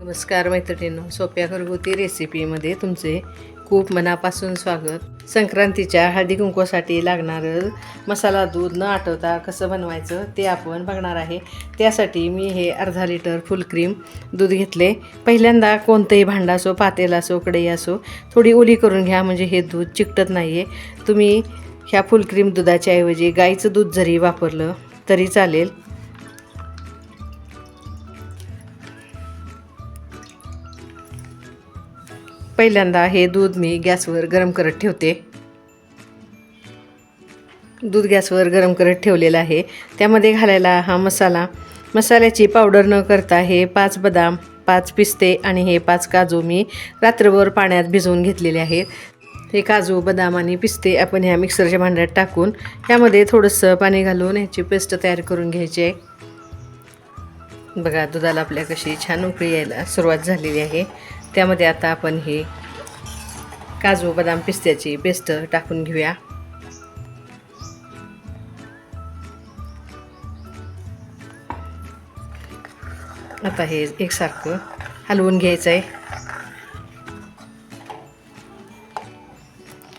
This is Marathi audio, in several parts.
नमस्कार मैत्रिणींनो, सोप्या घरगुती रेसिपीमध्ये तुमचे खूप मनापासून स्वागत. संक्रांतीच्या हळदी कुंकवासाठी लागणारं मसाला दूध न आटवता कसं बनवायचं ते आपण बघणार आहे. त्यासाठी मी हे अर्धा लिटर फुल क्रीम दूध घेतले. पहिल्यांदा कोणतंही भांडं असो, पातेलं असो, कढई असो, थोडी ओली करून घ्या, म्हणजे हे दूध चिकटत नाही आहे. तुम्ही ह्या फुल क्रीम दुधाच्या ऐवजी गाईचं दूध जरी वापरलं तरी चालेल. पहिल्यांदा हे दूध मी गॅसवर गरम करत ठेवते. दूध गॅसवर गरम करत ठेवलेलं आहे. त्यामध्ये घालायला हा मसाल्याची पावडर न करता हे 5 बदाम, 5 पिस्ते आणि हे 5 काजू मी रात्रभर पाण्यात भिजवून घेतलेले आहेत. हे काजू, बदाम आणि पिस्ते आपण ह्या मिक्सरच्या भांड्यात टाकून ह्यामध्ये थोडंसं पाणी घालून ह्याची पेस्ट तयार करून घ्यायची आहे. बघा, दुधाला आपल्या कशी छान उकळी यायला सुरुवात झालेली आहे. त्यामध्ये आता आपण हे काजू, बदाम, पिस्त्याची पेस्ट टाकून घेऊया. आता हे एकसारखं हलवून घ्यायचं आहे.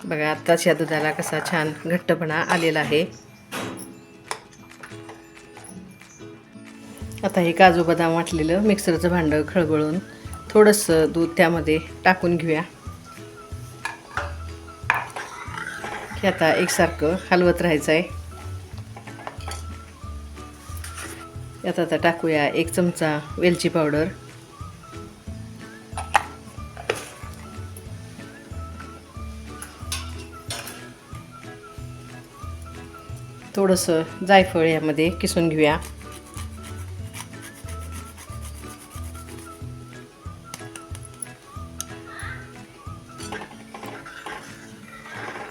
बघा, आत्ताच्या दुधाला कसा छान घट्टपणा आलेला आहे. आता हे काजू, बदाम वाटलेलं मिक्सरचं भांडं खळबळून थोडंसं दूध त्यामध्ये टाकून घेऊया. हे आता एकसारखं हलवत राहायचं आहे. यात आता टाकूया 1 चमचा वेलची पावडर, थोडंसं जायफळ यामध्ये किसून घेऊया.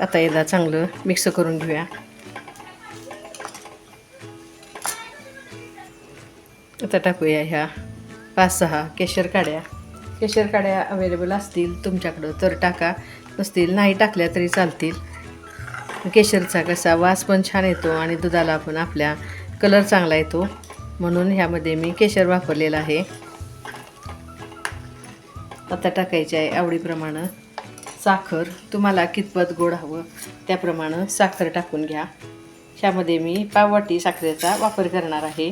आता याला चांगलं मिक्स करून घेऊया. आता टाकूया ह्या 5-6 केशर काड्या अवेलेबल असतील तुमच्याकडं तर टाका, नसतील नाही टाकल्या तरी चालतील. केशरचा कसा वास पण छान येतो आणि दुधाला पण आपल्या कलर चांगला येतो, म्हणून ह्यामध्ये मी केशर वापरलेलं आहे. आता टाकायचे आहे आवडीप्रमाणे साखर. तुम्हाला कितपत गोड हवं त्याप्रमाणे साखर टाकून घ्या. ह्यामध्ये मी पाव वाटी साखरेचा वापर करणार आहे.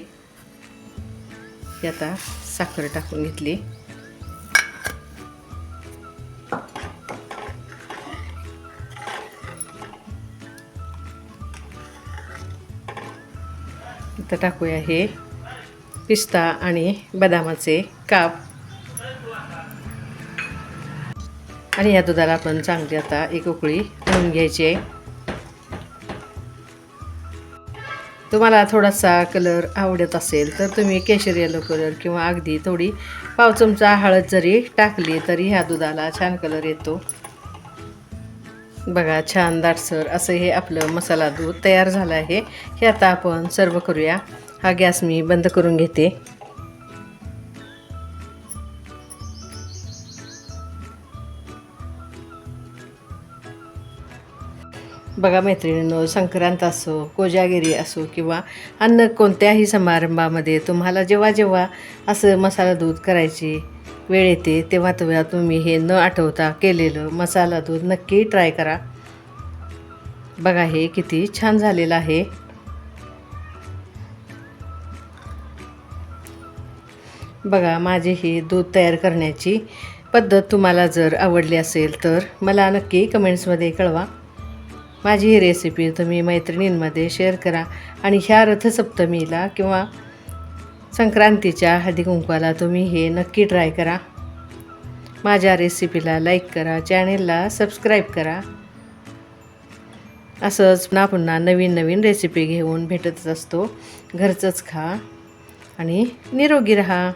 आता साखर टाकून घेतली. आता टाकूया हे पिस्ता आणि बदामाचे काप आणि या दुधाला आपण चांगली आता एक उकळी आणून घ्यायची आहे. तुम्हाला थोडासा कलर आवडत असेल तर तुम्ही केशर येलो कलर किंवा अगदी थोडी पाव चमचा हळद जरी टाकली तरी ह्या दुधाला छान कलर येतो. बघा, छान दाटसर असं हे आपलं मसाला दूध तयार झालं आहे. हे आता आपण सर्व करूया. हा गॅस मी बंद करून घेते. बघा मैत्रिणींनो, संक्रांत असो, कोजागिरी असो किंवा अन्य कोणत्याही समारंभामध्ये तुम्हाला जेव्हा असं मसाला दूध करायची वेळ येते तेव्हा तुम्ही हे न आठवता केलेलं मसाला दूध नक्की ट्राय करा. बघा, हे किती छान झालेलं आहे. बघा, माझी ही दूध तयार करण्याची पद्धत तुम्हाला जर आवडली असेल तर मला नक्की कमेंट्समध्ये कळवा. माझी ही रेसिपी तुम्ही मैत्रिणींमध्ये शेअर करा आणि ह्या रथसप्तमीला किंवा संक्रांतीच्या हळदी कुंकवाला तुम्ही हे नक्की ट्राय करा. माझ्या रेसिपीला लाईक करा, चॅनेलला सबस्क्राईब करा. असंच पुन्हा नवीन रेसिपी घेऊन भेटतच असतो. घरचंच खा आणि निरोगी राहा.